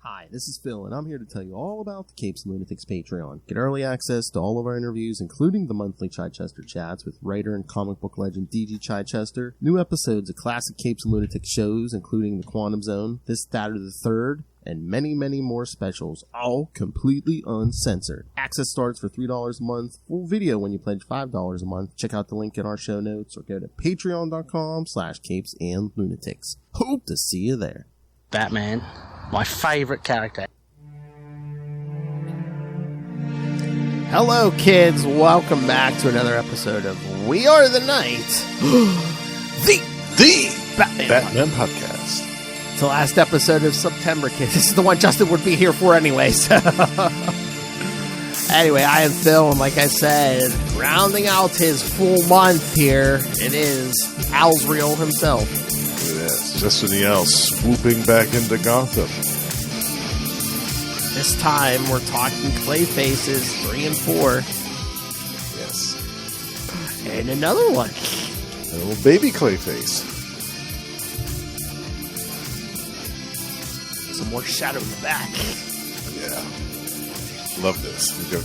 Hi, this is Phil, and I'm here to tell you all about the Capes and Lunatics Patreon. Get early access to all of our interviews, including the monthly Chichester chats with writer and comic book legend D.G. Chichester, new episodes of classic Capes and Lunatics shows, including The Quantum Zone, This, That, or the Third, and many, many more specials, all completely uncensored. Access starts for $3 a month, full video when you pledge $5 a month. Check out the link in our show notes, or go to patreon.com/CapesandLunatics. Hope to see you there. Batman, my favorite character. Hello, kids. Welcome back to another episode of We Are the Night, the Batman Podcast. It's the last episode of September, kids. This is the one Justin would be here for anyway. So. Anyway, I am Phil, and like I said, rounding out his full month here, it is Alzreal himself. Yes, Justin the Owl swooping back into Gotham. This time, we're talking Clayfaces 3 and 4. Yes. And another one. A little baby Clayface. Some more Shadow in the back. Yeah. Love this. We've got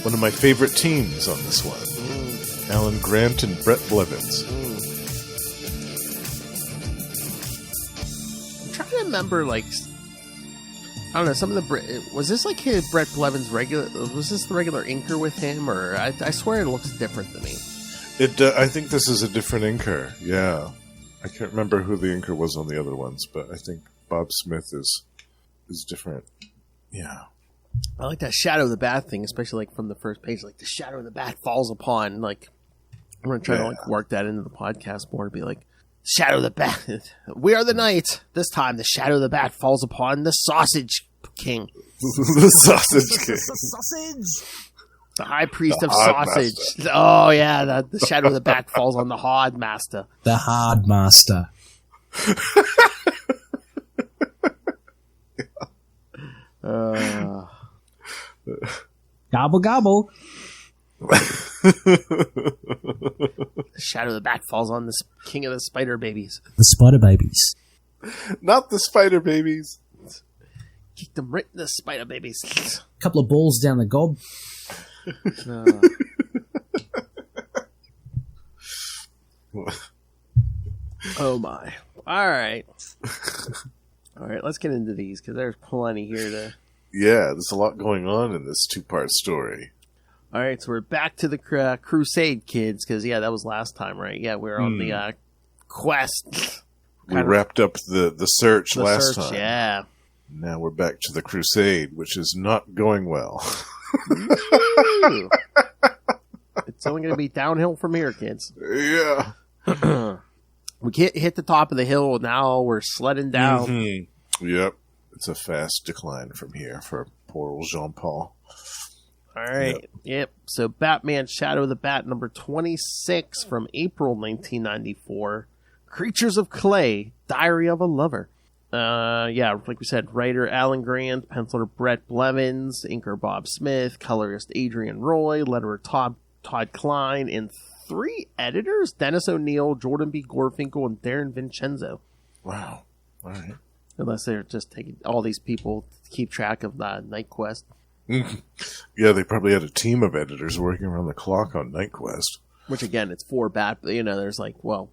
one of my favorite teams on this one. Alan Grant and Brett Blevins. I'm trying to remember, like, I don't know, some of the... Was this like Brett Blevins regular... Was this the regular inker with him? Or I swear it looks different to me. I think this is a different inker. Yeah. I can't remember who the inker was on the other ones, but I think Bob Smith is different. Yeah. I like that Shadow of the Bat thing, especially like from the first page. Like, the Shadow of the Bat falls upon. Like, I'm going to try to like work that into the podcast more to be like, Shadow of the Bat. We are the night. This time, the Shadow of the Bat falls upon the Sausage King. The Sausage King. Sausage. The High Priest of Sausage. Master. Oh, yeah. The Shadow of the Bat falls on the Hard Master. The Hard Master. Gobble, gobble. The Shadow of the Bat falls on the King of the Spider Babies. The Spider Babies. Not the Spider Babies. Kick them right in the Spider Babies. Couple of balls down the gob. Oh my. Alright, let's get into these, because there's plenty here to... Yeah, there's a lot going on in this two-part story. Alright, so we're back to the Crusade, kids, because, yeah, that was last time, right? Yeah, we were on the quest. We wrapped up the search last time. Yeah. Now we're back to the Crusade, which is not going well. It's only going to be downhill from here, kids. Yeah. We hit the top of the hill, now we're sledding down. Mm-hmm. Yep. It's a fast decline from here for poor old Jean-Paul. All right. Yep. So Batman Shadow of the Bat number 26 from April 1994. Creatures of Clay, Diary of a Lover. Yeah, like we said, writer Alan Grant, penciler Brett Blevins, inker Bob Smith, colorist Adrian Roy, letterer Todd Klein, and 3 editors, Dennis O'Neil, Jordan B. Gorfinkel, and Darren Vincenzo. Wow. All right. Unless they're just taking all these people to keep track of Knightquest. Yeah, they probably had a team of editors working around the clock on Knightquest. Which, again, it's 4 there's like, well,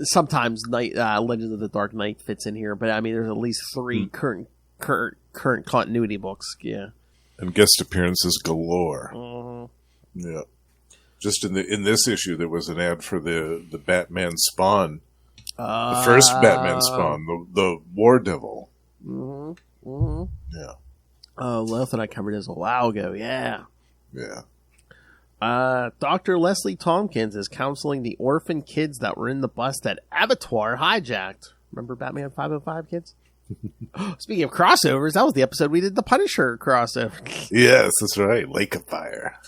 sometimes Legends of the Dark Knight fits in here, but I mean, there's at least 3 current continuity books, yeah. And guest appearances galore. Mm-hmm. Yeah. Just in this issue, there was an ad for the Batman Spawn. The first Batman Spawn, the War Devil. Mm-hmm. Mm-hmm. Yeah. Oh, Lilith and I covered this a while ago, yeah. Yeah. Dr. Leslie Tompkins is counseling the orphan kids that were in the bus that Abattoir hijacked. Remember Batman 505, kids? Speaking of crossovers, that was the episode we did the Punisher crossover. Yes, that's right. Lake of Fire.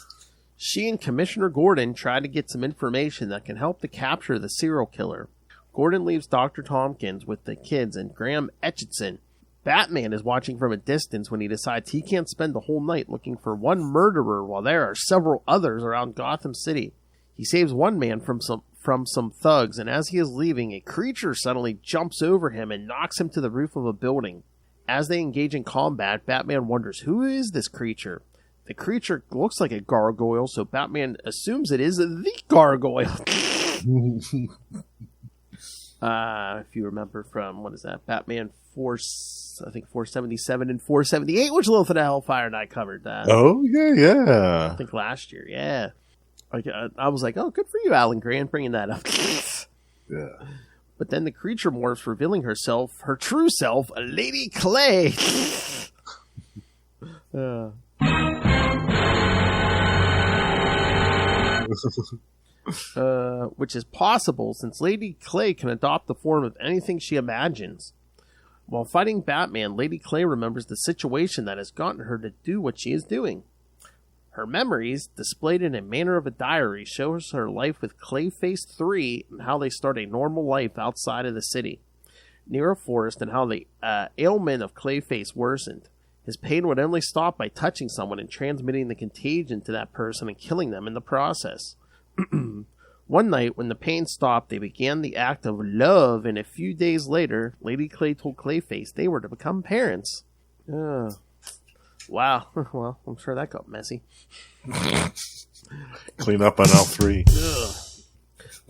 She and Commissioner Gordon try to get some information that can help to capture the serial killer. Gordon leaves Dr. Tompkins with the kids and Graham Etchison. Batman is watching from a distance when he decides he can't spend the whole night looking for one murderer while there are several others around Gotham City. He saves one man from some thugs, and as he is leaving, a creature suddenly jumps over him and knocks him to the roof of a building. As they engage in combat, Batman wonders, who is this creature? The creature looks like a gargoyle, so Batman assumes it is the gargoyle. If you remember from, what is that, Batman 477 and 478, which Lilith and Hellfire and I covered that. Oh, yeah. I think last year, yeah. I was like, oh, good for you, Alan Grant, bringing that up. Yeah. But then the creature morphs, revealing herself, her true self, Lady Clay. Which is possible since Lady Clay can adopt the form of anything she imagines. While fighting Batman, Lady Clay remembers the situation that has gotten her to do what she is doing. Her memories, displayed in a manner of a diary, shows her life with Clayface 3 and how they start a normal life outside of the city, near a forest, and how the ailment of Clayface worsened. His pain would only stop by touching someone and transmitting the contagion to that person and killing them in the process. One night, when the pain stopped, they began the act of love, and a few days later, Lady Clay told Clayface they were to become parents. Wow. Well, I'm sure that got messy. Clean up on all three.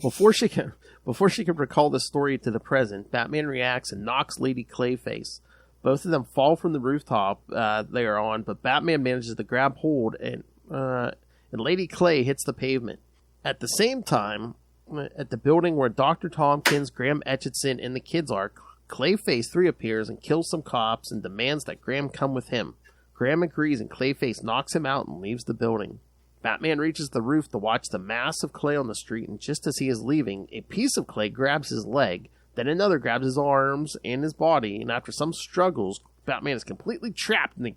Before she can recall the story to the present, Batman reacts and knocks Lady Clayface. Both of them fall from the rooftop they are on, but Batman manages to grab hold, and Lady Clay hits the pavement. At the same time, at the building where Dr. Tompkins, Graham Etchison, and the kids are, Clayface 3 appears and kills some cops and demands that Graham come with him. Graham agrees and Clayface knocks him out and leaves the building. Batman reaches the roof to watch the mass of clay on the street, and just as he is leaving, a piece of clay grabs his leg, then another grabs his arms and his body, and after some struggles, Batman is completely trapped in the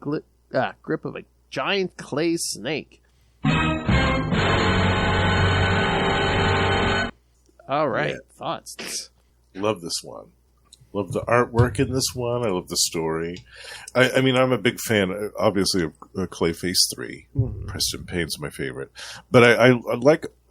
grip of a giant clay snake. All right, thoughts? Love this one. Love the artwork in this one. I love the story. I mean, I'm a big fan, obviously, of Clayface 3. Mm-hmm. Preston Payne's my favorite. But I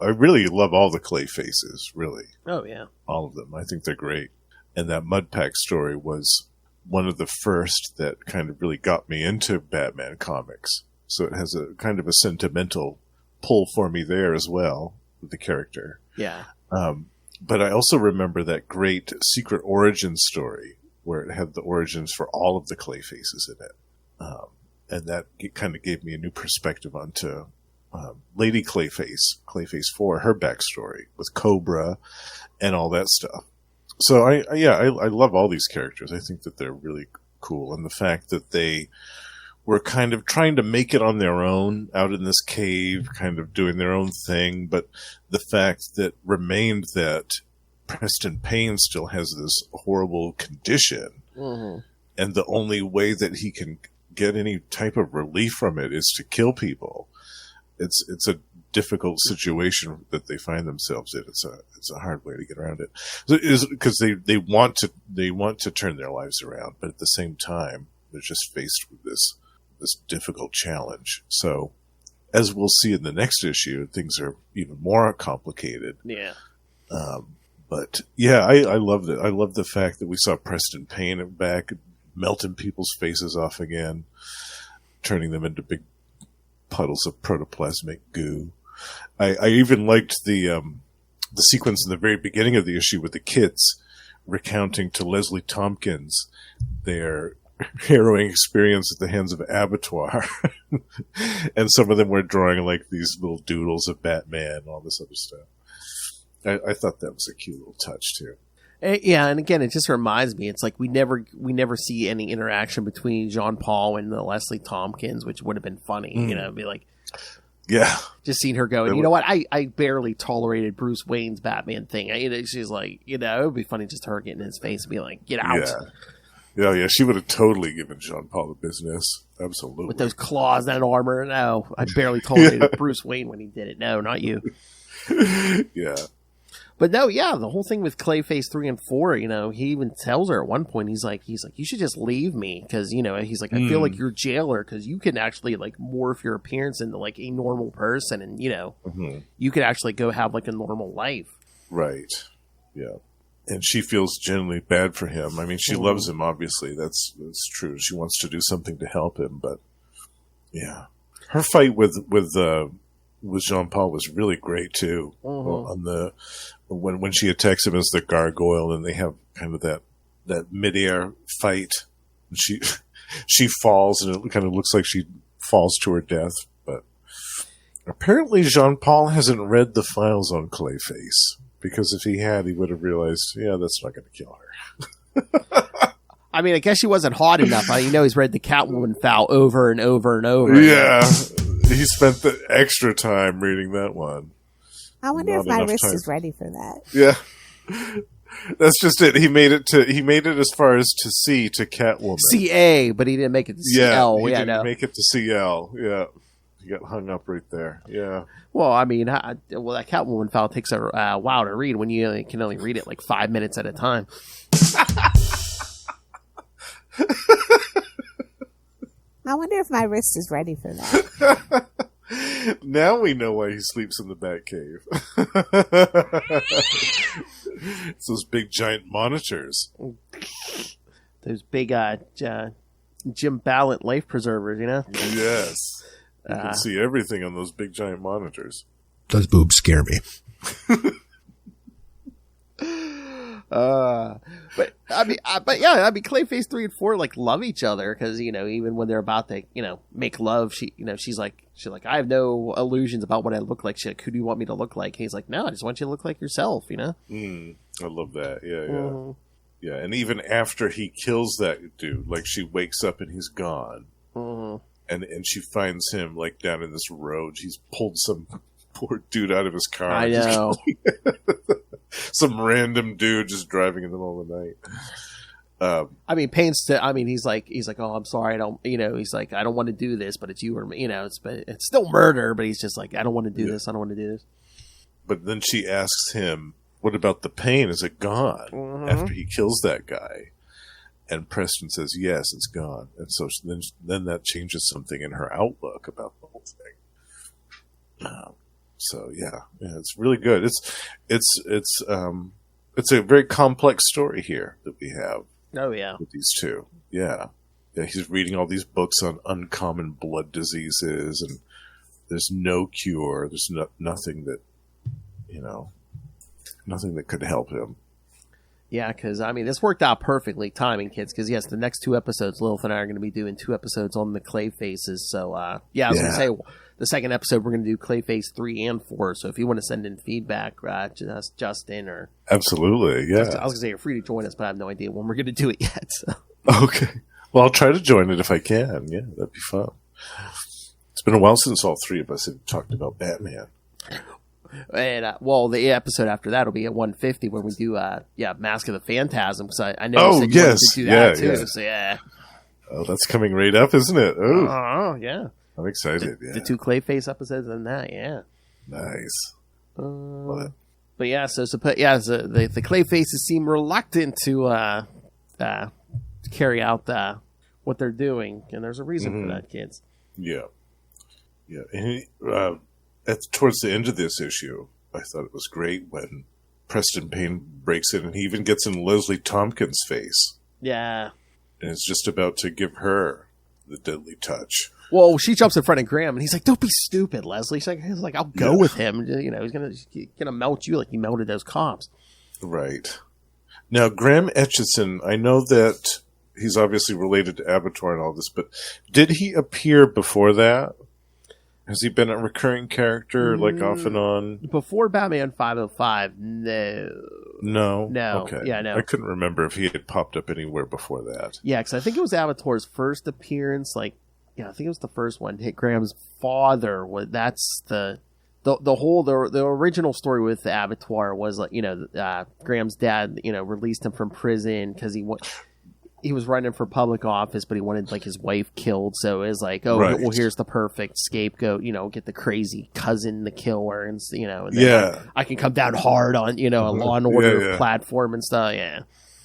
really love all the Clayfaces, really. Oh, yeah. All of them. I think they're great. And that Mudpack story was one of the first that kind of really got me into Batman comics. So it has a kind of a sentimental pull for me there as well, with the character. Yeah. But I also remember that great Secret Origin story where it had the origins for all of the Clayfaces in it. And that kind of gave me a new perspective onto Lady Clayface, Clayface 4, her backstory with Cobra and all that stuff. So I love all these characters. I think that they're really cool. And the fact that they were kind of trying to make it on their own out in this cave, kind of doing their own thing. But the fact that remained that Preston Payne still has this horrible condition. Mm-hmm. And the only way that he can get any type of relief from it is to kill people. It's a difficult situation that they find themselves in. It's a hard way to get around it. So it is because they want to turn their lives around, but at the same time, they're just faced with this difficult challenge. So, as we'll see in the next issue, things are even more complicated. Yeah. But yeah, I loved it. I love the fact that we saw Preston Payne back, melting people's faces off again, turning them into big puddles of protoplasmic goo. I even liked the sequence in the very beginning of the issue with the kids recounting to Leslie Tompkins their harrowing experience at the hands of Abattoir. And some of them were drawing like these little doodles of Batman and all this other stuff. I thought that was a cute little touch too. Yeah, and again, it just reminds me, it's like we never see any interaction between Jean Paul and Leslie Tompkins, which would have been funny, be like, yeah, just seeing her go, and you know what, I barely tolerated Bruce Wayne's Batman thing. She's like, it would be funny just her getting in his face and be like, get out. Yeah, she would have totally given Jean Paul the business. Absolutely. With those claws and that armor. No, I barely tolerated Bruce Wayne when he did it. No, not you. Yeah. But no, yeah, the whole thing with Clayface 3 and 4, he even tells her at one point, he's like, you should just leave me. Because, he's like, I feel like you're jailer because you can actually like morph your appearance into like a normal person. And, you could actually go have like a normal life. Right. Yeah. And she feels genuinely bad for him. I mean, she loves him, obviously. That's true. She wants to do something to help him, but yeah. Her fight with Jean-Paul was really great too. On the when she attacks him as the gargoyle, and they have kind of that midair fight. And she falls, and it kind of looks like she falls to her death. But apparently, Jean-Paul hasn't read the files on Clayface, because if he had, he would have realized, yeah, that's not going to kill her. I mean, I guess she wasn't hot enough. He's read the Catwoman file over and over and over. Yeah, he spent the extra time reading that one. I wonder if my wrist is ready for that. Yeah, that's just it. He made it as far as to C, to Catwoman. CA, but he didn't make it to CL. He didn't make it to CL. Yeah, he got hung up right there. Yeah. Well, I mean, that Catwoman file takes a while to read when you can only read it like 5 minutes at a time. I wonder if my wrist is ready for that. Now we know why he sleeps in the Batcave. It's those big giant monitors. Those big Jim Ballant life preservers, you know? Yes. You can see everything on those big giant monitors. Those boobs scare me. Clayface 3 and 4 like love each other, because even when they're about to make love, she's like I have no illusions about what I look like. She's like, who do you want me to look like? And he's like, no, I just want you to look like yourself. I love that. Yeah. And even after he kills that dude, like, she wakes up and he's gone, and she finds him like down in this road. He's pulled some poor dude out of his car. I know. Some random dude just driving in the middle of the night. He's like, oh, I'm sorry, I don't, he's like, I don't want to do this, but it's you or me, it's still murder, but he's just like, I don't want to do this. I don't want to do this. Then she asks him, what about the pain? Is it gone after he kills that guy? And Preston says, yes, it's gone. And so then that changes something in her outlook about the whole thing. So yeah, it's really good. It's a very complex story here that we have. Oh yeah, with these two. Yeah. He's reading all these books on uncommon blood diseases, and there's no cure. There's nothing that nothing that could help him. Yeah, because this worked out perfectly, timing, kids. Because yes, the next 2 episodes, Lilith and I are going to be doing 2 episodes on the Clayfaces. So I was going to say, the second episode, we're going to do Clayface 3 and 4. So if you want to send in feedback, just Justin or... Absolutely, yeah. I was going to say you're free to join us, but I have no idea when we're going to do it yet. So. Okay. Well, I'll try to join it if I can. Yeah, that'd be fun. It's been a while since all 3 of us have talked about Batman. And, the episode after that will be at 150 when we do, Mask of the Phantasm. Because I know you wanted to do that too. Yeah. So, yeah. Oh, that's coming right up, isn't it? Oh, yeah. I'm excited. The 2 Clayface episodes and that, yeah. Nice. But yeah, the Clayfaces seem reluctant to carry out what they're doing, and there's a reason for that, kids. Yeah. And towards the end of this issue, I thought it was great when Preston Payne breaks in, and he even gets in Leslie Tompkins' face. Yeah. And is just about to give her the deadly touch. Well, she jumps in front of Graham, and he's like, "Don't be stupid, Leslie." He's like, "I'll go with him. He's gonna melt you like he melted those cops." Right. Now, Graham Etchison, I know that he's obviously related to Abattoir and all this, but did he appear before that? Has he been a recurring character, like off and on? Before Batman 505, no. No? Okay. Yeah, no. I couldn't remember if he had popped up anywhere before that. Yeah, because I think it was Abattoir's first appearance, I think it was the first one. Graham's father, that's the original story with the Abattoir was Graham's dad, released him from prison because he was running for public office, but he wanted his wife killed. So it was like, right. Well, here's the perfect scapegoat. Get the crazy cousin to kill her, and then I can come down hard on a Law and Order platform and stuff. Yeah,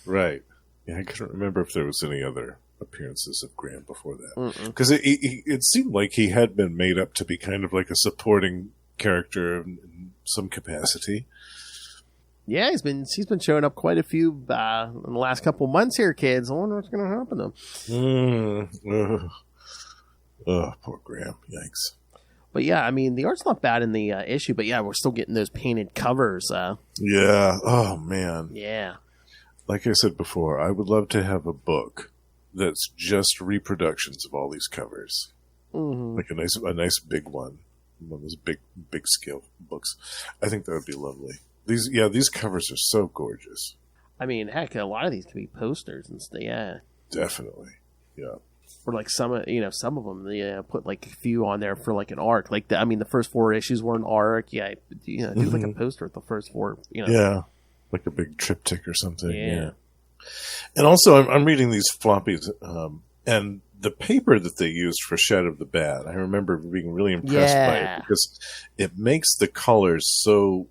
right. Yeah, I couldn't remember if there was any other appearances of Graham before that, because it seemed like he had been made up to be kind of like a supporting character in some capacity. Yeah, he's been showing up quite a few in the last couple months here, kids. I wonder what's going to happen to him. Oh, poor Graham. Yikes. But yeah, I mean, the art's not bad in the issue, but yeah, we're still getting those painted covers. Yeah. Oh, man. Yeah. Like I said before, I would love to have a book that's just reproductions of all these covers. Mm-hmm. Like a nice big one. One of those big scale books. I think that would be lovely. These covers are so gorgeous. I mean, heck, a lot of these could be posters and stuff. Yeah. Definitely. Yeah. Or like some of them, they put like a few on there for like an arc. Like the first 4 issues were an arc. Yeah, do like a poster with the first 4. Yeah, like a big triptych or something. Yeah. And also, I'm reading these floppies, and the paper that they used for Shadow of the Bat, I remember being really impressed by it because it makes the colors so.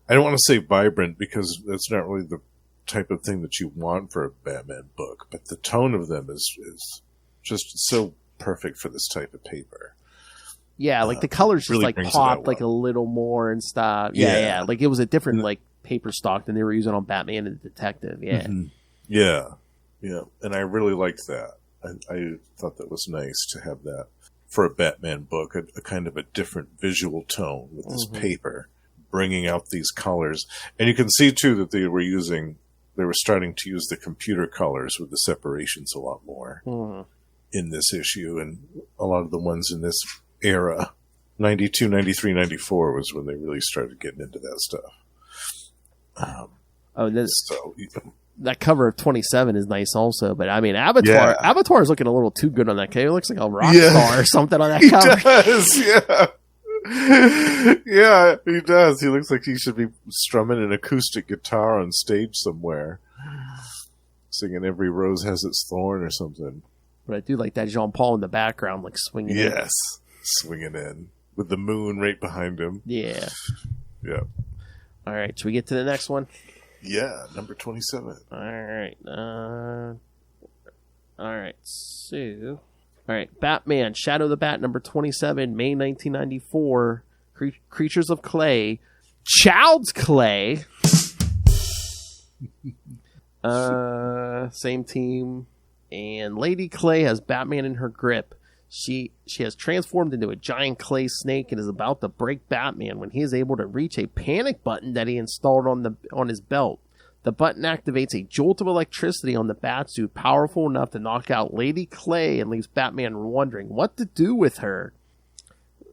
I don't want to say vibrant because that's not really the type of thing that you want for a Batman book, but the tone of them is just so perfect for this type of paper. Yeah, like the colors just really like popped like a little more and stuff. Yeah. Like it was a different like paper stock than they were using on Batman and the Detective. Yeah. Mm-hmm. Yeah. And I really liked that. I thought that was nice to have that for a Batman book, a kind of a different visual tone with this paper, bringing out these colors. And you can see too that they were starting to use the computer colors with the separations a lot more in this issue. And a lot of the ones in this era, 92, 93, 94 was when they really started getting into that stuff. That cover of 27 is nice also, but I mean, Abattoir is looking a little too good on that cover. It looks like a rock star or something on that cover. He does, yeah, he does. He looks like he should be strumming an acoustic guitar on stage somewhere, singing "Every Rose Has Its Thorn" or something. But I do like that Jean-Paul in the background, like swinging. Yes, swinging in with the moon right behind him. Yeah. Yeah. All right, should we get to the next one? Yeah, number 27. All right. So, Batman, Shadow of the Bat, number 27, May 1994. Creatures of Clay, Child's Clay. Same team. And Lady Clay has Batman in her grip. She has transformed into a giant clay snake and is about to break Batman when he is able to reach a panic button that he installed on his belt. The button activates a jolt of electricity on the Batsuit, powerful enough to knock out Lady Clay, and leaves Batman wondering what to do with her.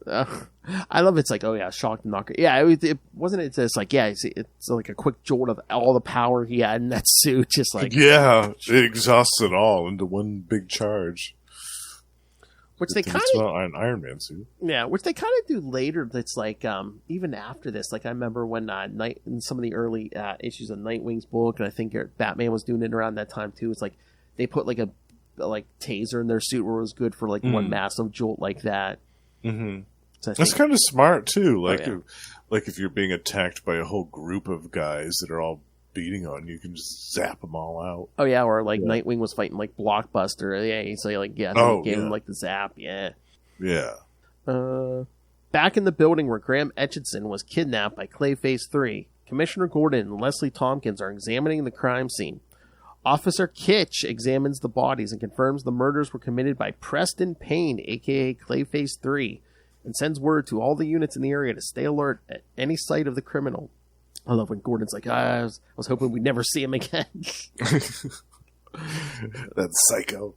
I love it's like, oh yeah, shock and knocker. Yeah, it wasn't it just like, yeah, it's like a quick jolt of all the power he had in that suit, just like yeah, it exhausts it all into one big charge. Which they kind of an Iron Man suit. Yeah, which they kind of do later. That's like even after this. Like I remember when in some of the early issues of Nightwing's book, and I think Batman was doing it around that time too. It's like they put like a taser in their suit where it was good for like one massive jolt like that. Mm-hmm. So that's kind of smart too. Like if you're being attacked by a whole group of guys that are all beating on you, can just zap them all out. Oh yeah, or like Nightwing was fighting like Blockbuster. Yeah, he's like gave him like the zap. Yeah. Back in the building where Graham Etchison was kidnapped by Clayface 3, Commissioner Gordon and Leslie Tompkins are examining the crime scene. Officer Kitch examines the bodies and confirms the murders were committed by Preston Payne, aka Clayface 3, and sends word to all the units in the area to stay alert at any sight of the criminal. I love when Gordon's like, I was hoping we'd never see him again. That's psycho.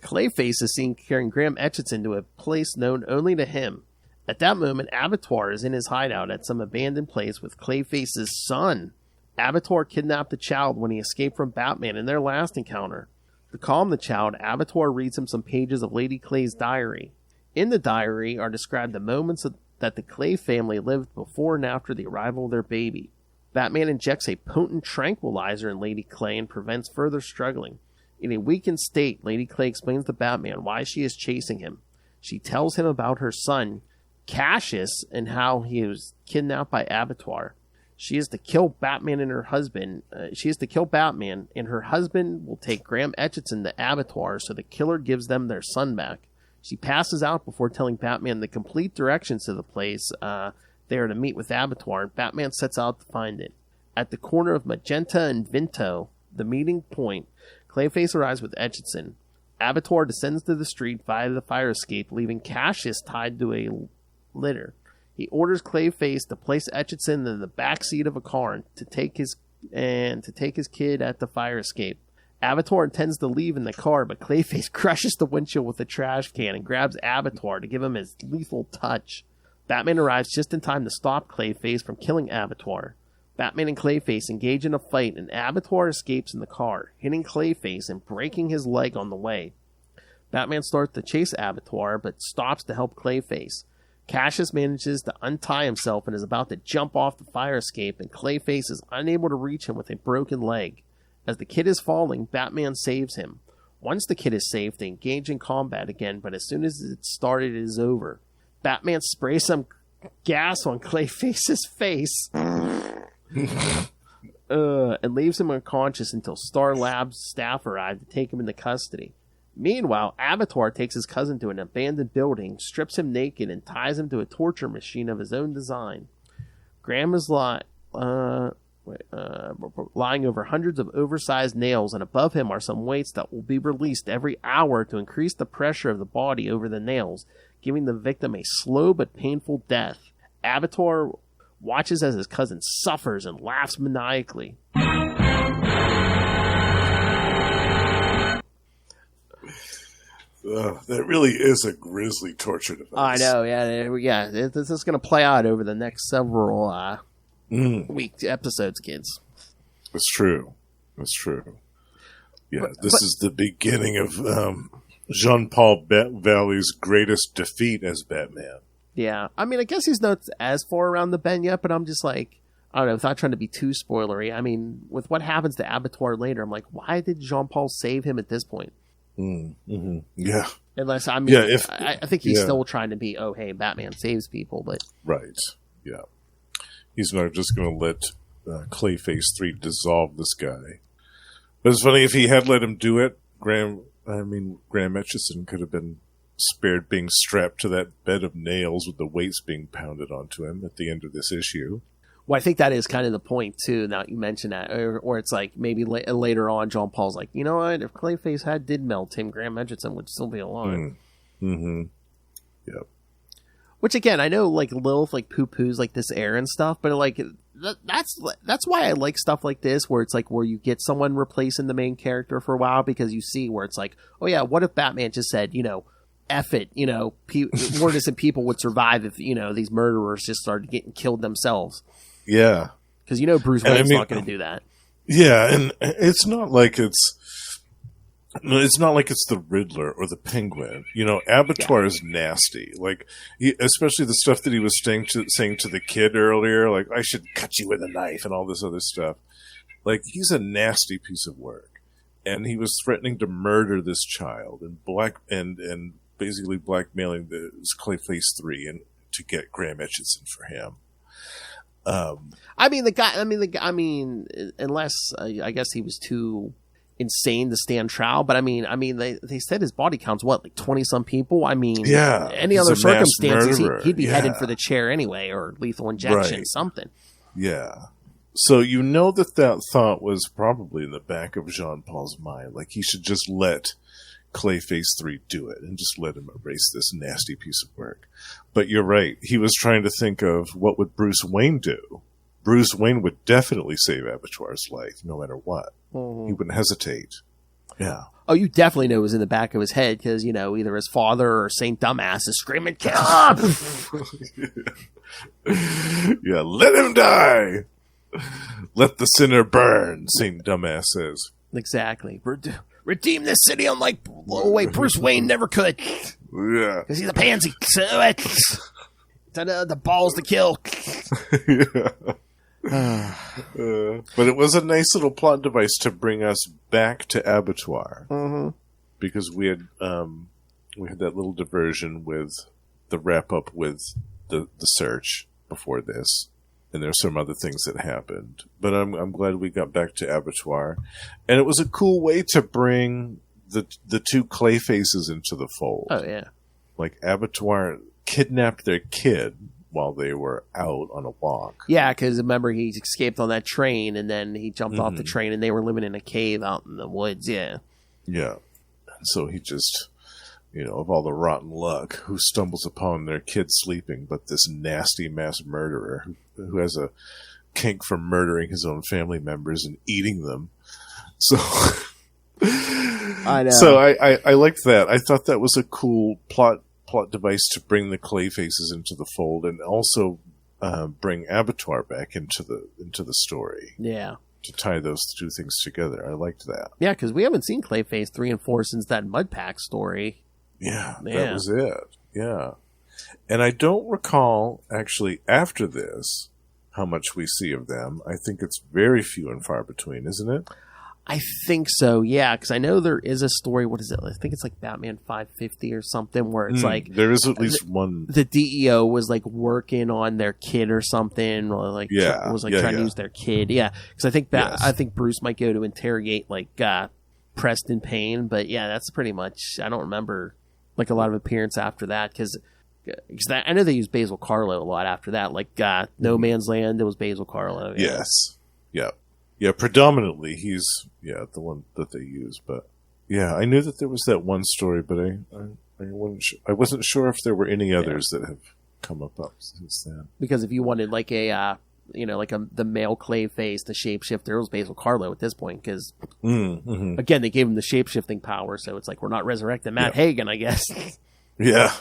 Clayface is seen carrying Graham Etchison to a place known only to him. At that moment, Abattoir is in his hideout at some abandoned place with Clayface's son. Abattoir kidnapped the child when he escaped from Batman in their last encounter. To calm the child, Abattoir reads him some pages of Lady Clay's diary. In the diary are described the moments that the Clay family lived before and after the arrival of their baby. Batman injects a potent tranquilizer in Lady Clay and prevents further struggling. In a weakened state, Lady Clay explains to Batman why she is chasing him. She tells him about her son, Cassius, and how he was kidnapped by Abattoir. She is to kill Batman and her husband. And her husband will take Graham Etchison to Abattoir so the killer gives them their son back. She passes out before telling Batman the complete directions to the place. Then They are to meet with Abattoir, and Batman sets out to find it. At the corner of Magenta and Vinto, the meeting point, Clayface arrives with Etchison. Abattoir descends to the street via the fire escape, leaving Cassius tied to a litter. He orders Clayface to place Etchison in the back seat of a car and to take his kid at the fire escape. Abattoir intends to leave in the car, but Clayface crushes the windshield with a trash can and grabs Abattoir to give him his lethal touch. Batman arrives just in time to stop Clayface from killing Abattoir. Batman and Clayface engage in a fight, and Abattoir escapes in the car, hitting Clayface and breaking his leg on the way. Batman starts to chase Abattoir, but stops to help Clayface. Cassius manages to untie himself and is about to jump off the fire escape, and Clayface is unable to reach him with a broken leg. As the kid is falling, Batman saves him. Once the kid is safe, they engage in combat again, but as soon as it started, it is over. Batman sprays some gas on Clayface's face and leaves him unconscious until Star Labs staff arrive to take him into custody. Meanwhile, Abattoir takes his cousin to an abandoned building, strips him naked, and ties him to a torture machine of his own design. Graham is lying over hundreds of oversized nails, and above him are some weights that will be released every hour to increase the pressure of the body over the nails, giving the victim a slow but painful death. Abattoir watches as his cousin suffers and laughs maniacally. That really is a grisly torture device. I know, yeah. This is going to play out over the next several week episodes, kids. It's true. Yeah, this is the beginning of Jean-Paul Valley's greatest defeat as Batman. Yeah, I mean, I guess he's not as far around the bend yet, but I'm just like, I don't know, without trying to be too spoilery. I mean, with what happens to Abattoir later, I'm like, why did Jean-Paul save him at this point? Mm-hmm. Yeah. Unless, I mean, I think he's still trying to be, oh, hey, Batman saves people, but... Right, yeah. He's not just going to let Clayface 3 dissolve this guy. But it's funny, if he had let him do it, Graham Etchison could have been spared being strapped to that bed of nails with the weights being pounded onto him at the end of this issue. Well, I think that is kind of the point, too, now you mention that. Or it's like, maybe later on, John Paul's like, you know what, if Clayface did melt him, Graham Etchison would still be alive. Mm-hmm. Yep. Which, again, I know, like, Lilith, like, poo-poos, like, this air and stuff, but, like, that's why I like stuff like this, where it's, like, where you get someone replacing the main character for a while, because you see where it's like, oh, yeah, what if Batman just said, F it, more innocent people would survive if, these murderers just started getting killed themselves. Yeah. Because Bruce Wayne's not going to do that. Yeah, and it's not like it's the Riddler or the Penguin. Abattoir is nasty. Like, especially the stuff that he was saying to the kid earlier, like, I should cut you with a knife and all this other stuff. Like, he's a nasty piece of work. And he was threatening to murder this child and basically blackmailing the Clayface 3 and to get Graham Etchison for him. Unless I guess he was too insane to stand trial, but they said his body count's like 20 some people. Any other circumstances he'd be headed for the chair anyway, or lethal injection, something. Yeah. So that thought was probably in the back of Jean Paul's mind, like he should just let Clayface 3 do it and just let him erase this nasty piece of work. But you're right. He was trying to think of what would Bruce Wayne do. Bruce Wayne would definitely save Abattoir's life no matter what. Mm-hmm. He wouldn't hesitate. Yeah. Oh, you definitely know it was in the back of his head because, either his father or Saint Dumbass is screaming, kill him! Yeah, let him die! Let the sinner burn, Saint Dumbass says. Exactly. Redeem this city unlike Bruce Wayne never could. Yeah. Because he's a pansy. The balls to kill. Yeah. But it was a nice little plot device to bring us back to Abattoir. Mm-hmm. Because we had that little diversion with the wrap-up with the search before this. And there's some other things that happened. But I'm glad we got back to Abattoir. And it was a cool way to bring the two Clayfaces into the fold. Oh, yeah. Like, Abattoir kidnapped their kid, while they were out on a walk. Yeah, because remember, he escaped on that train, and then he jumped off the train, and they were living in a cave out in the woods, yeah. Yeah. And so he just, of all the rotten luck, who stumbles upon their kid sleeping, but this nasty mass murderer who has a kink for murdering his own family members and eating them. So... I know. So I liked that. I thought that was a cool plot device to bring the Clayfaces into the fold, and also bring Abattoir back into the story. Yeah, to tie those two things together. I liked that. Yeah, because we haven't seen Clayface 3 and 4 since that Mudpack story. Yeah, that was it. Yeah, and I don't recall actually after this how much we see of them. I think it's very few and far between, isn't it? I think so, yeah, because I know there is a story, what is it? I think it's like Batman 550 or something, where it's like... There is at least one... The DEO was like working on their kid or something, or like trying to use their kid. Yeah, because I think I think Bruce might go to interrogate like Preston Payne, but yeah, that's pretty much... I don't remember like a lot of appearance after that, because I know they used Basil Karlo a lot after that, like No Man's Land, it was Basil Karlo. Yeah. Yes, yeah. Yeah, predominantly he's the one that they use. But yeah, I knew that there was that one story, but I wasn't sure if there were any others that have come up since then. Because if you wanted like the male Clayface, the shapeshifter, it was Basil Karlo at this point. Because again, they gave him the shapeshifting power, so it's like we're not resurrecting Matt Hagen, I guess. Yeah.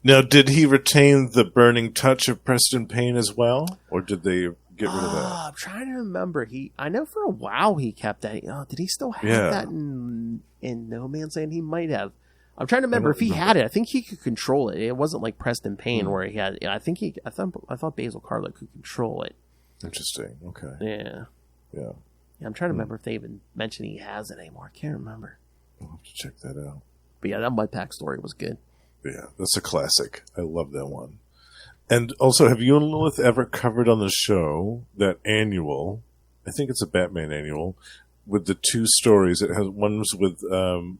Now, did he retain the burning touch of Preston Payne as well, or did they get rid of that? I'm trying to remember. I know for a while he kept that. Did he still have that in No Man's Land? He might have. I'm trying to remember if he had it. I think he could control it. It wasn't like Preston Payne where he had. I thought Basil Karlo could control it. Interesting. Okay. Yeah. I'm trying to remember if they even mentioned he has it anymore. I can't remember. I'll have to check that out. But yeah, that Mudpack story was good. Yeah, that's a classic. I love that one. And also, have you and Lilith ever covered on the show that annual? I think it's a Batman annual with the two stories. It has one's with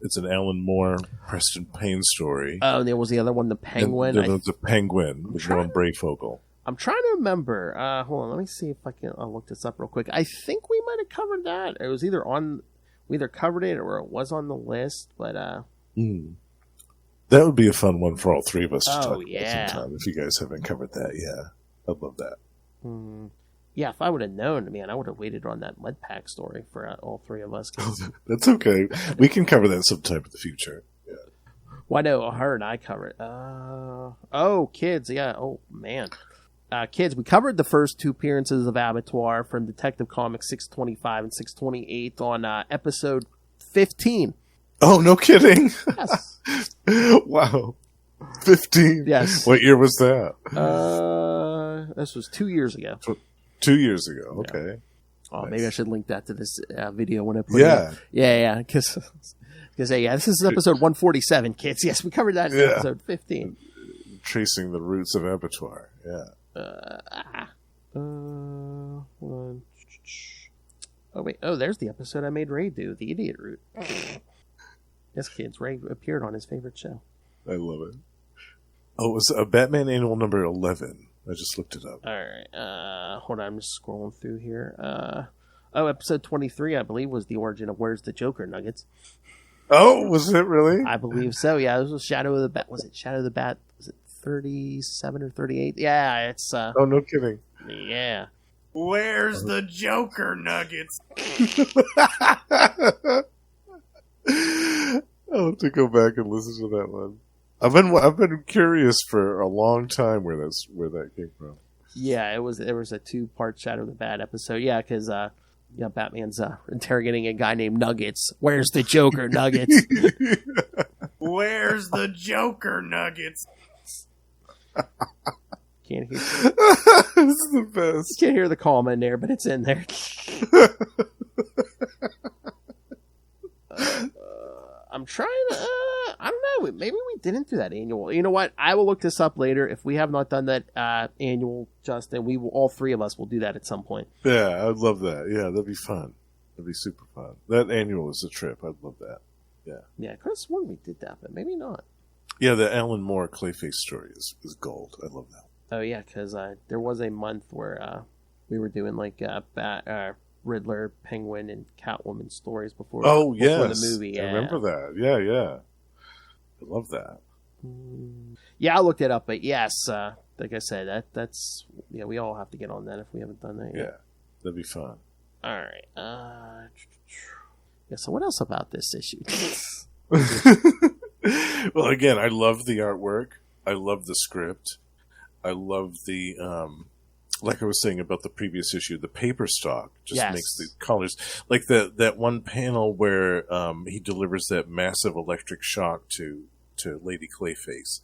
it's an Alan Moore, Preston Payne story. Oh, and there was the other one, the Penguin. And the Penguin with Norman Brayfogle. I'm trying to remember. Hold on, let me see if I can. I'll look this up real quick. I think we might have covered that. It was we either covered it or it was on the list, but that would be a fun one for all three of us to talk about sometime. If you guys haven't covered that, I'd love that. Yeah, if I would have known, man, I would have waited on that Mudpack story for all three of us. That's okay. We can cover that sometime in the future. Yeah. Well, I know her and I covered. Kids, yeah. Oh man, kids. We covered the first two appearances of Abattoir from Detective Comics 625 and 628 on episode 15. Oh, no kidding! Yes. Wow. 15? Yes. What year was that? This was 2 years ago. 2 years ago, okay. Oh, nice. Maybe I should link that to this video when I put it up. Yeah, because this is episode 147, kids. Yes, we covered that in episode 15. Tracing the roots of Abattoir, there's the episode I made Ray do, the idiot route. Yes, kids, Ray appeared on his favorite show. I love it. Oh, it was a Batman Annual number 11. I just looked it up. All right. Hold on, I'm just scrolling through here. Episode 23, I believe, was the origin of Where's the Joker Nuggets. Oh, was it really? I believe so, yeah. This was Shadow of the Bat. Was it Shadow of the Bat? Was it 37 or 38? Yeah, it's... oh, no kidding. Yeah. Where's the Joker Nuggets? I'll have to go back and listen to that one. I've been curious for a long time where that came from. Yeah, there was a 2-part Shadow of the Bat episode. Yeah, because Batman's interrogating a guy named Nuggets. Where's the Joker Nuggets? Where's the Joker Nuggets? Can't hear. It's the best. Can't hear the comma in there, but it's in there. I'm trying to, I don't know, maybe we didn't do that annual. You know what? I will look this up later. If we have not done that annual, Justin, we will, all three of us will do that at some point. Yeah, I'd love that. Yeah, that'd be fun. That'd be super fun. That annual is a trip. I'd love that. Yeah. Yeah, I could have sworn we did that, but maybe not. Yeah, the Alan Moore Clayface story is gold. I love that. Oh yeah, because there was a month where we were doing like Riddler, Penguin, and Catwoman stories before. Oh before yes, the movie. Yeah. I remember that. Yeah. I love that. Yeah, I looked it up, but yes, like I said, that's we all have to get on that if we haven't done that yet. Yeah, that'd be fun. All right. Yeah. So what else about this issue? Well, again, I love the artwork. I love the script. I love the, like I was saying about the previous issue, the paper stock just makes the colors. Like that one panel where he delivers that massive electric shock to Lady Clayface.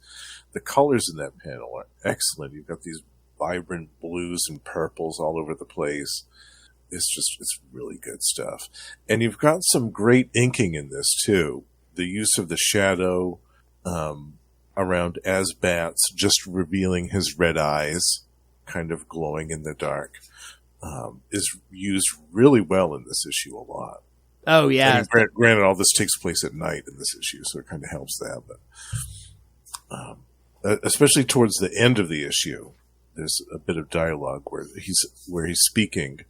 The colors in that panel are excellent. You've got these vibrant blues and purples all over the place. It's really good stuff. And you've got some great inking in this too. The use of the shadow around Asbat's, just revealing his red eyes, kind of glowing in the dark, is used really well in this issue a lot. Oh, yeah. I mean, granted, all this takes place at night in this issue, so it kind of helps that. But especially towards the end of the issue, there's a bit of dialogue where he's speaking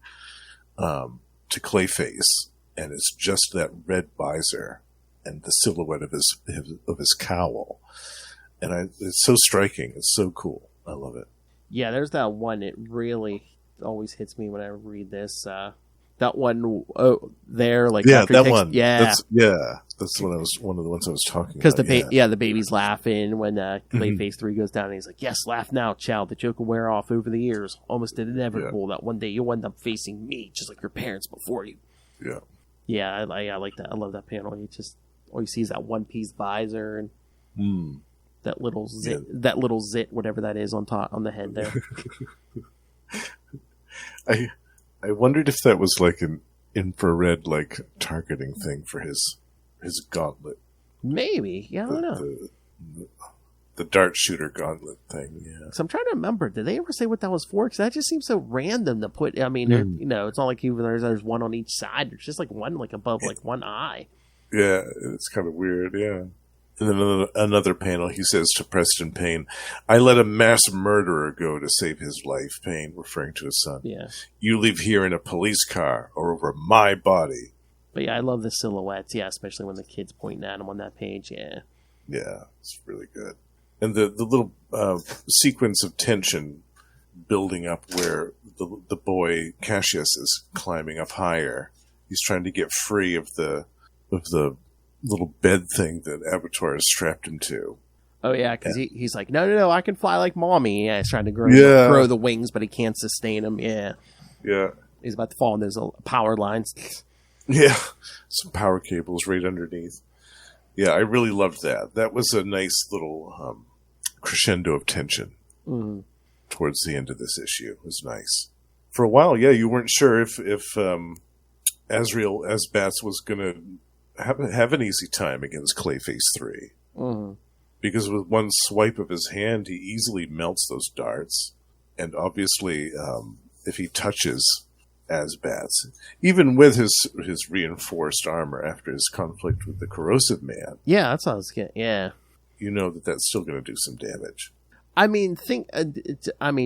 to Clayface, and it's just that red visor and the silhouette of his cowl. And it's so striking. It's so cool. I love it. Yeah, there's that one. It really always hits me when I read this. That one there, like that one. Yeah, that's one of the ones I was talking because about. the baby's laughing when Clayface 3 goes down, and he's like, "Yes, laugh now, child. The joke will wear off over the years. Almost inevitable that one day you'll end up facing me, just like your parents before you." Yeah, I like that. I love that panel. You just all you see is that one piece visor and that little zit, whatever that is on the head there. I wondered if that was like an infrared targeting thing for his gauntlet. Maybe, yeah, I don't know. The dart shooter gauntlet thing. Yeah. So I'm trying to remember. Did they ever say what that was for? Because that just seems so random to put. I mean, it's not like even there's one on each side. There's just like one above one eye. Yeah, it's kind of weird. Yeah. And then another panel, he says to Preston Payne, "I let a mass murderer go to save his life," Payne, referring to his son. Yeah. "You leave here in a police car or over my body." But yeah, I love the silhouettes, especially when the kid's pointing at him on that page, Yeah, it's really good. And the little sequence of tension building up where the boy, Cassius, is climbing up higher. He's trying to get free of the little bed thing that Abattoir is strapped into. Oh, yeah, because he's like, no, I can fly like mommy. Yeah, he's trying to grow the wings, but he can't sustain them. Yeah. Yeah. He's about to fall on those power lines. Yeah. Some power cables right underneath. Yeah, I really loved that. That was a nice little crescendo of tension towards the end of this issue. It was nice. For a while, you weren't sure if Asbat's was going to have an easy time against Clayface 3. Because with one swipe of his hand, he easily melts those darts. And obviously, if he touches Asbat's, even with his reinforced armor after his conflict with the Corrosive Man. Yeah, that sounds good. Yeah. You know that's still going to do some damage. I mean,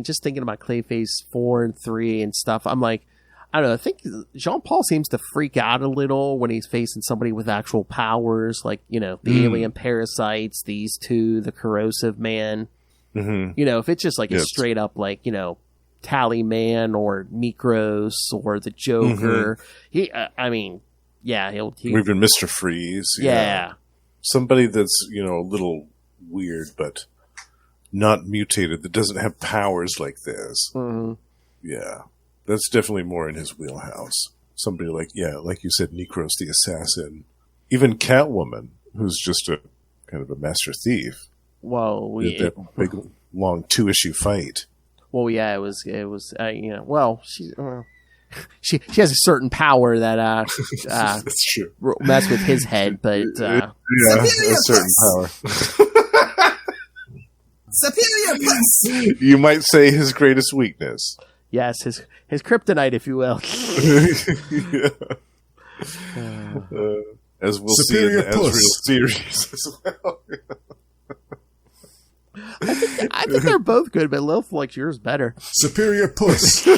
just thinking about Clayface 4 and 3 and stuff, I'm like, I don't know, I think Jean-Paul seems to freak out a little when he's facing somebody with actual powers, like, the alien parasites, these two, the Corrosive Man. If it's just like a straight up, Tally Man or Mikros or the Joker, or even Mr. Freeze. Yeah. Somebody that's, a little weird, but not mutated, that doesn't have powers like this. Yeah. That's definitely more in his wheelhouse. Somebody like you said, Nikros the Assassin. Even Catwoman, who's just a kind of a master thief. Well, that big, long 2-issue fight. Well, yeah, it was she has a certain power that that's true. mess with his head, but a certain power. Superior plus. You might say his greatest weakness. Yes, his kryptonite, if you will. As we'll see in the Ezreal series as well. I think they're both good, but Lilf likes yours better. Superior puss.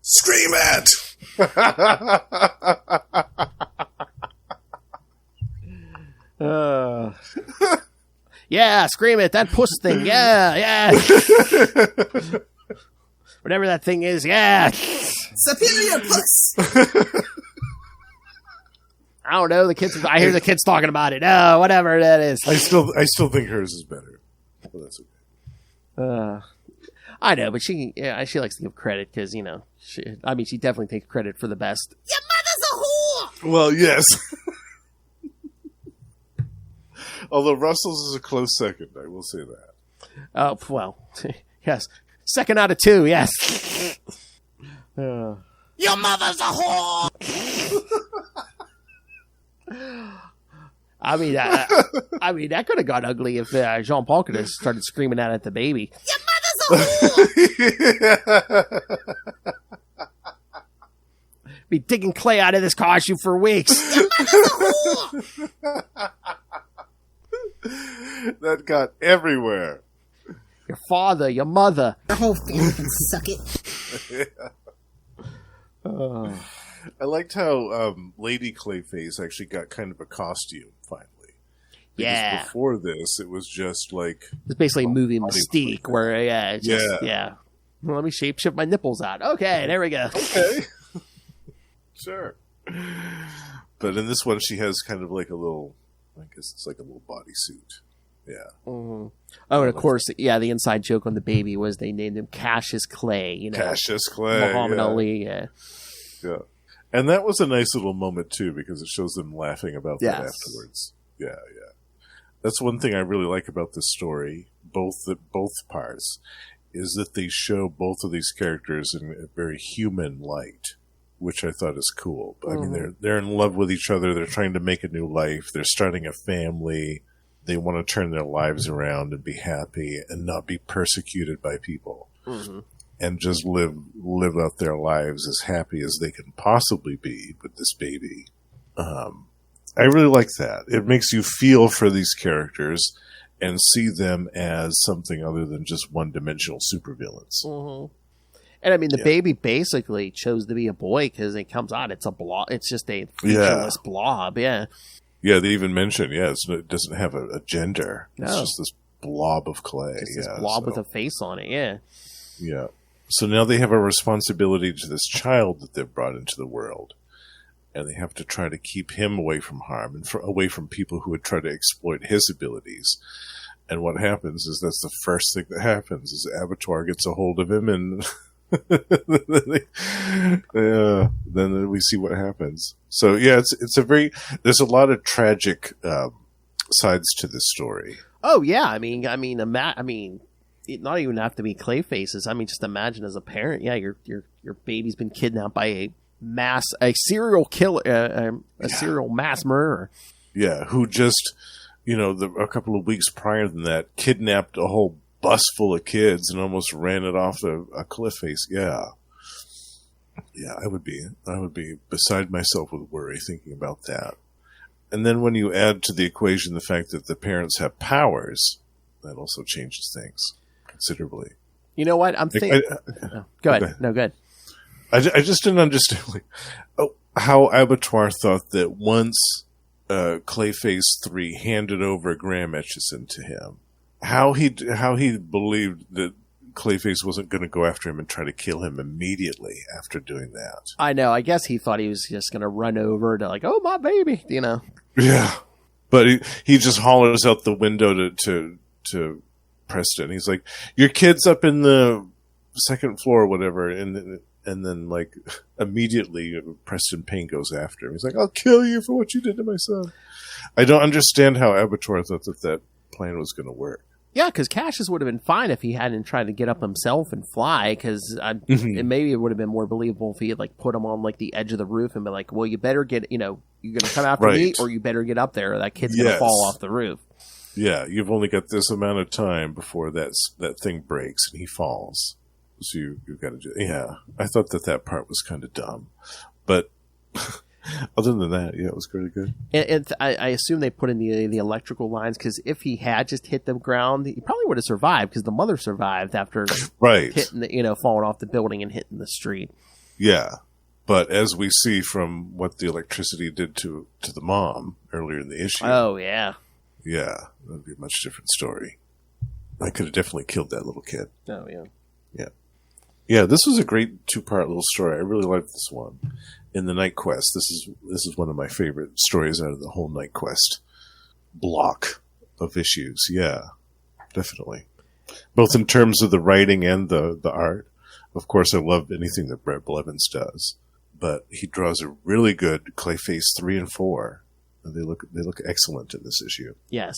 Scream at! Yeah, scream it. That puss thing. Yeah. Whatever that thing is, yeah. Superior puss. I don't know. I hear the kids talking about it. Oh, whatever that is. I still think hers is better. Well, that's okay. I know, but she likes to give credit because, she definitely takes credit for the best. Your mother's a whore. Well, yes. Although Russell's is a close second, I will say that. Oh, well, yes. Second out of two, yes. Your mother's a whore. That could have got ugly if Jean-Paul could have started screaming out at the baby. Your mother's a whore. Be digging clay out of this costume for weeks. Your mother's a whore. That got everywhere. Your father, your mother. Your whole family can suck it. I liked how Lady Clayface actually got kind of a costume finally. Because before this, it was just like it's basically a movie Mystique, where Well, let me shapeshift my nipples out. Okay, there we go. Okay, sure. But in this one, she has kind of like a little. I guess it's like a little bodysuit. Yeah. Mm-hmm. Oh, and of course, the inside joke on the baby was they named him Cassius Clay. Cassius Clay. Muhammad Ali. Yeah. And that was a nice little moment too, because it shows them laughing about that afterwards. Yeah. That's one thing I really like about this story. Both parts is that they show both of these characters in a very human light, which I thought is cool. I mean, they're in love with each other. They're trying to make a new life. They're starting a family. They want to turn their lives around and be happy and not be persecuted by people, and just live out their lives as happy as they can possibly be with this baby. I really like that. It makes you feel for these characters and see them as something other than just one-dimensional supervillains. And I mean, the baby basically chose to be a boy because it comes out. It's a blob. It's just a featureless blob. Yeah. Yeah, they even mention, it doesn't have a gender. No. It's just this blob of clay. Just this blob with a face on it, yeah. Yeah. So now they have a responsibility to this child that they've brought into the world. And they have to try to keep him away from harm and away from people who would try to exploit his abilities. And what happens is that's the first thing that happens is Abattoir gets a hold of him and then we see what happens. So it's a there's a lot of tragic sides to this story. Oh yeah, I mean, it not even have to be Clayfaces. I mean, just imagine as a parent, your baby's been kidnapped by a serial killer, a serial mass murderer. Yeah, who just a couple of weeks prior than that kidnapped a whole bus full of kids and almost ran it off a cliff face. Yeah, I would be beside myself with worry thinking about that. And then when you add to the equation the fact that the parents have powers, that also changes things considerably. You know what? I'm thinking. Go ahead. No, go ahead. I just didn't understand how Abattoir thought that once Clayface 3 handed over Graham Etchison to him, how he believed that Clayface wasn't going to go after him and try to kill him immediately after doing that. I know. I guess he thought he was just going to run over to oh, my baby, Yeah. But he just hollers out the window to Preston. He's like, your kid's up in the second floor or whatever. And then immediately Preston Payne goes after him. He's like, I'll kill you for what you did to my son. I don't understand how Abattoir thought that plan was going to work. Yeah, because Cassius would have been fine if he hadn't tried to get up himself and fly, because maybe it would have been more believable if he had put him on the edge of the roof and be like, well, you better get, you're going to come after me, or you better get up there, or that kid's going to fall off the roof. Yeah, you've only got this amount of time before that thing breaks and he falls. So you've got to do. Yeah, I thought that part was kind of dumb, but Other than that, yeah, it was pretty good. And I assume they put in the electrical lines because if he had just hit the ground, he probably would have survived because the mother survived after Right. hitting falling off the building and hitting the street. Yeah. But as we see from what the electricity did to the mom earlier in the issue. Oh, yeah. Yeah, that would be a much different story. I could have definitely killed that little kid. Oh, yeah. Yeah. Yeah, this was a great 2-part little story. I really liked this one. In the Knightquest, this is one of my favorite stories out of the whole Knightquest block of issues. Yeah, definitely. Both in terms of the writing and the art. Of course, I love anything that Brett Blevins does. But he draws a really good Clayface 3 and 4. And they look excellent in this issue. Yes.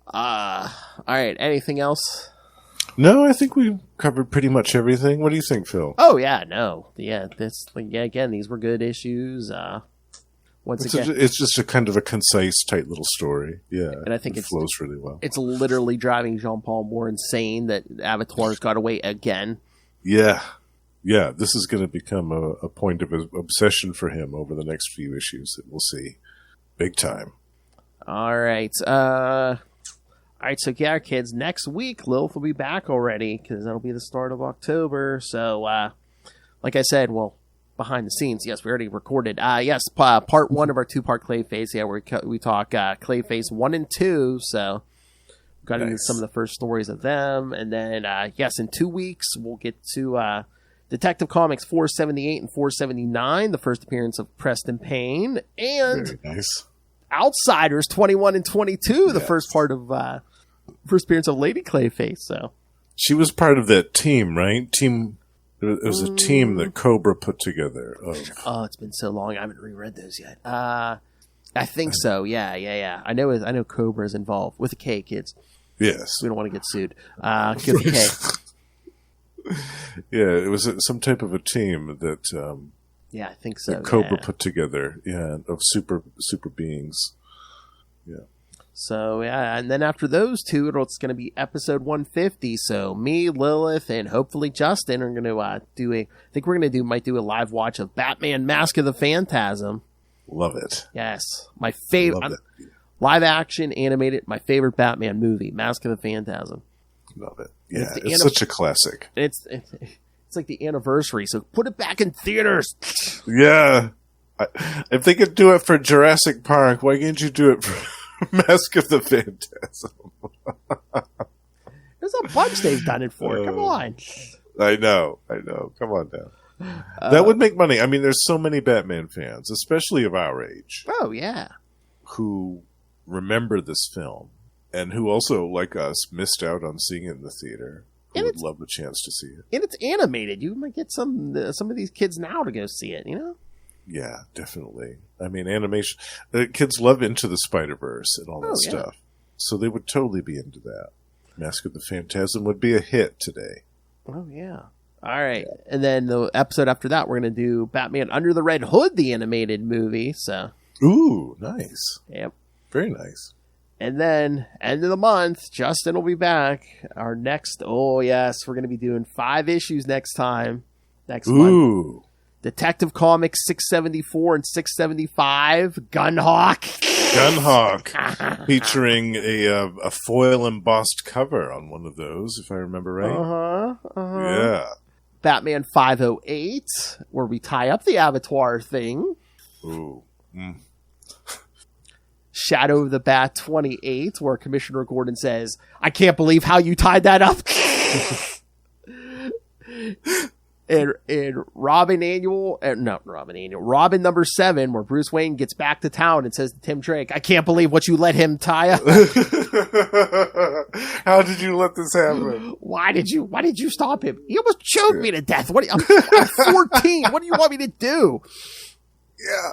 All right. Anything else? No, I think we covered pretty much everything. What do you think, Phil? Oh, yeah. No. Yeah. Again, these were good issues. It's just a kind of a concise, tight little story. Yeah. And I think it flows really well. It's literally driving Jean-Paul more insane that Abattoir's got away again. Yeah. Yeah, this is going to become a point of obsession for him over the next few issues that we'll see. Big time. All right. All right, so yeah, kids, next week, Lilith will be back already because that'll be the start of October. So, like I said, well, behind the scenes, yes, we already recorded. Yes, part 1 of our 2-part Clayface, yeah, where we talk Clayface 1 and 2, so got into some of the first stories of them. And then, yes, in 2 weeks, we'll get to Detective Comics 478 and 479, the first appearance of Preston Payne, and very nice. Outsiders 21 and 22, the first first appearance of Lady Clayface. So she was part of that team, right? It was a team that Cobra put together. Oh, it's been so long. I haven't reread those yet. I think so. Yeah. I know Cobra's involved with a K, kids. Yes. We don't want to get sued. Give a K. Yeah, it was some type of a team that. Yeah, I think so. That Cobra put together. Yeah, of super beings. Yeah. So yeah, and then after those two, it's going to be episode 150. So me, Lilith, and hopefully Justin are going to do I think we're going to might do a live watch of Batman: Mask of the Phantasm. Love it. Yes, my favorite live action animated. My favorite Batman movie, Mask of the Phantasm. Love it. Yeah, it's such a classic. It's like the anniversary, so put it back in theaters. Yeah, if they could do it for Jurassic Park, why can't you do it for Mask of the Phantasm? There's a bunch they've done it for. Come on. I know. Come on now. That would make money. I mean, there's so many Batman fans, especially of our age. Oh, yeah. Who remember this film and who also, like us, missed out on seeing it in the theater. Who would love the chance to see it. And it's animated. You might get some of these kids now to go see it, you know? Yeah, definitely. I mean, animation. Kids love Into the Spider-Verse and all that stuff. So they would totally be into that. Mask of the Phantasm would be a hit today. Oh, yeah. All right. Yeah. And then the episode after that, we're going to do Batman Under the Red Hood, the animated movie. So. Ooh, nice. Yep. Very nice. And then, end of the month, Justin will be back. Our next, we're going to be doing 5 issues next month. Detective Comics 674 and 675, Gunhawk, featuring a foil embossed cover on one of those, if I remember right. Yeah. Batman 508, where we tie up the Abattoir thing. Ooh. Shadow of the Bat 28, where Commissioner Gordon says, "I can't believe how you tied that up." and Robin number 7, where Bruce Wayne gets back to town and says to Tim Drake, "I can't believe what you let him tie up." How did you let this happen? Why did you stop him? He almost choked me to death. I'm 14. What do you want me to do? Yeah.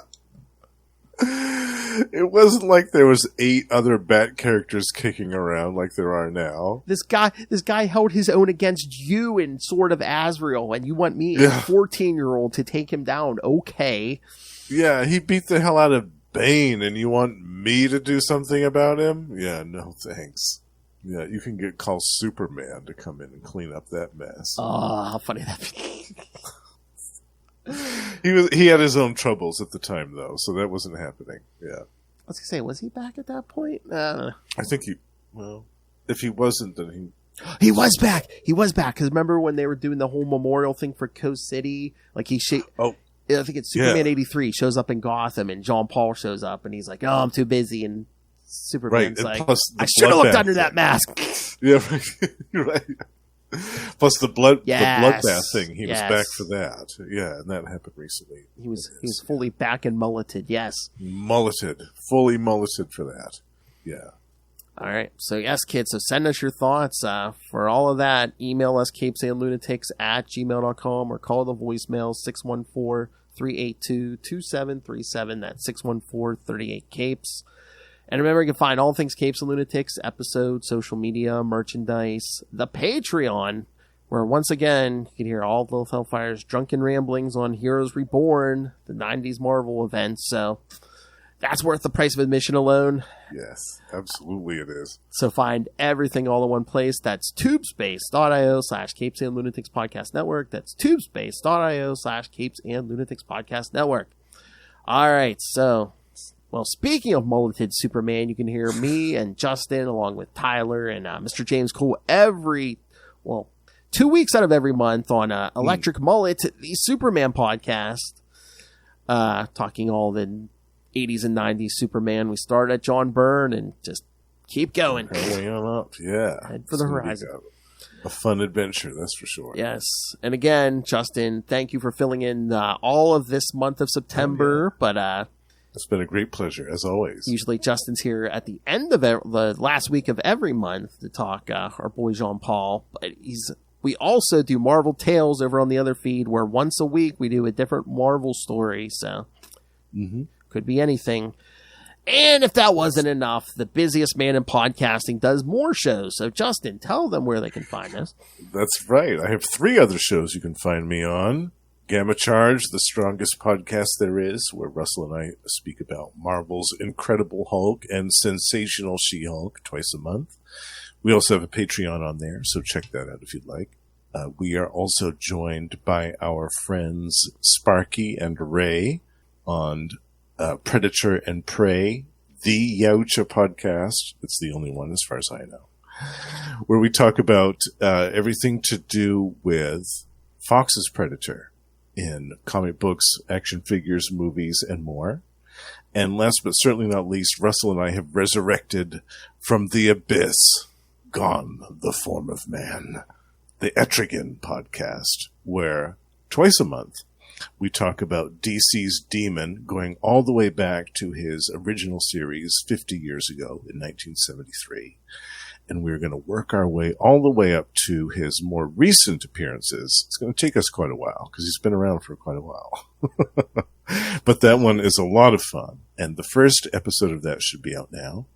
It wasn't like there was 8 other Bat characters kicking around like there are now. This guy held his own against you in Sword of Azrael, and you want me, a 14-year-old, to take him down. Okay. Yeah, he beat the hell out of Bane, and you want me to do something about him? Yeah, no thanks. Yeah, you can call Superman to come in and clean up that mess. Oh, how funny that'd be. He had his own troubles at the time, though, so that wasn't happening. Yeah. I was going to say, was he back at that point? I don't know. I think if he wasn't, then He was back. He was back. Because remember when they were doing the whole memorial thing for Coast City? Like I think it's Superman 83 shows up in Gotham and Jean Paul shows up and he's like, oh, I'm too busy. And Superman's like, I should have looked under that mask. Yeah, right. Plus the bloodbath thing. He was back for that. Yeah, and that happened recently. He was fully back and mulleted. Yes. Fully mulleted for that. Yeah. All right. So, yes, kids. So, send us your thoughts. For all of that, email us CapesandLunatics@gmail.com or call the voicemail 614-382-2737. That's 614-38-CAPES. And remember, you can find all things Capes and Lunatics, episodes, social media, merchandise, the Patreon, where once again, you can hear all of Lilith Hellfire's drunken ramblings on Heroes Reborn, the 90s Marvel event. So, that's worth the price of admission alone. Yes, absolutely it is. So find everything all in one place. That's tubespace.io/Capes and Lunatics Podcast Network. That's tubespace.io/Capes and Lunatics Podcast Network. All right, so, well, speaking of mulleted Superman, you can hear me and Justin along with Tyler and Mr. James Cole 2 weeks out of every month on Electric Mullet, the Superman podcast, talking all the 80s and 90s Superman. We start at John Byrne and just keep going. Way on up, yeah. Head for the horizon. A fun adventure, that's for sure. Yes. And again, Justin, thank you for filling in all of this month of September. But it's been a great pleasure, as always. Usually Justin's here at the end of the last week of every month to talk our boy Jean Paul. But we also do Marvel Tales over on the other feed, where once a week we do a different Marvel story. So could be anything. And if that wasn't enough, the busiest man in podcasting does more shows. So Justin, tell them where they can find us. That's right. I have 3 other shows you can find me on. Gamma Charge, the strongest podcast there is, where Russell and I speak about Marvel's Incredible Hulk and Sensational She-Hulk twice a month. We also have a Patreon on there, so check that out if you'd like. We are also joined by our friends Sparky and Ray on Predator and Prey, the Yautja podcast. It's the only one as far as I know, where we talk about everything to do with Fox's Predator in comic books, action figures, movies, and more. And last but certainly not least, Russell and I have resurrected from the abyss, gone the form of man, the Etrigan podcast, where twice a month we talk about DC's Demon, going all the way back to his original series 50 years ago in 1973. And we're going to work our way all the way up to his more recent appearances. It's going to take us quite a while because he's been around for quite a while. But that one is a lot of fun. And the first episode of that should be out now.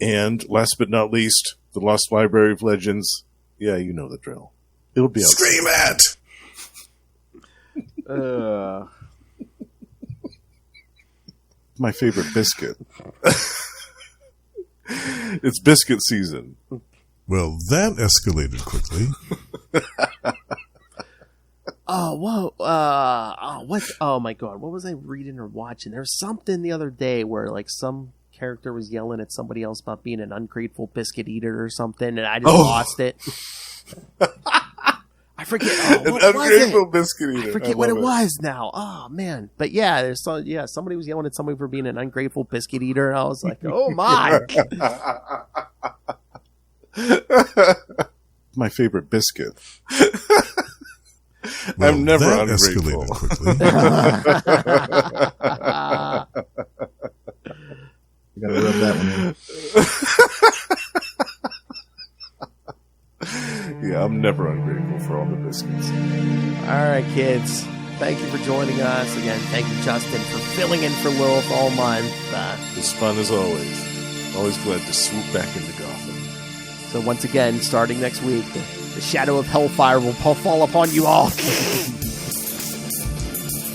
And last but not least, The Lost Library of Legends. Yeah, you know the drill. It'll be out. Scream at! My favorite biscuit. It's biscuit season. Well, that escalated quickly. Oh my god, what was I reading or watching? There was something the other day where like some character was yelling at somebody else about being an ungrateful biscuit eater or something, and I just lost it. I forget. An ungrateful biscuit eater. I forget what it was now. Oh man, but yeah, somebody was yelling at somebody for being an ungrateful biscuit eater, and I was like, oh my. My favorite biscuit. Well, I'm never that ungrateful. Escalated You gotta rub that one in. Yeah, I'm never ungrateful for all the biscuits. All right, kids. Thank you for joining us. Again, thank you, Justin, for filling in for Lilith all month. It's fun as always. Always glad to swoop back into Gotham. So once again, starting next week, the shadow of Hellfire will fall upon you all.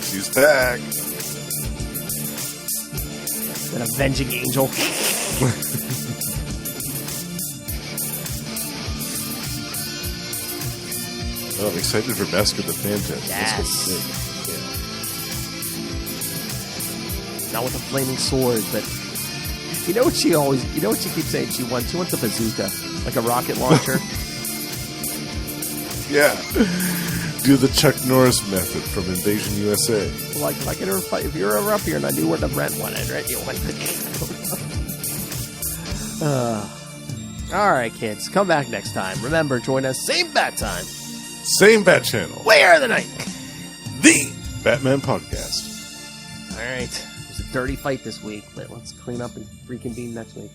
She's back. An avenging angel. Oh, I'm excited for Mask of the Phantasm. Yes. That's what's big. Yeah. not with a flaming sword, but you know what she keeps saying she wants? She wants a bazooka, like a rocket launcher. Yeah. Do the Chuck Norris method from Invasion USA. Like if I get her a fight, if you're ever up here and I knew where the rent wanted, right? You want all right, kids, come back next time. Remember, join us same bat time, Same bat channel. Where are the night? The Batman Podcast. All right, it was a dirty fight this week, but let's clean up and reconvene next week.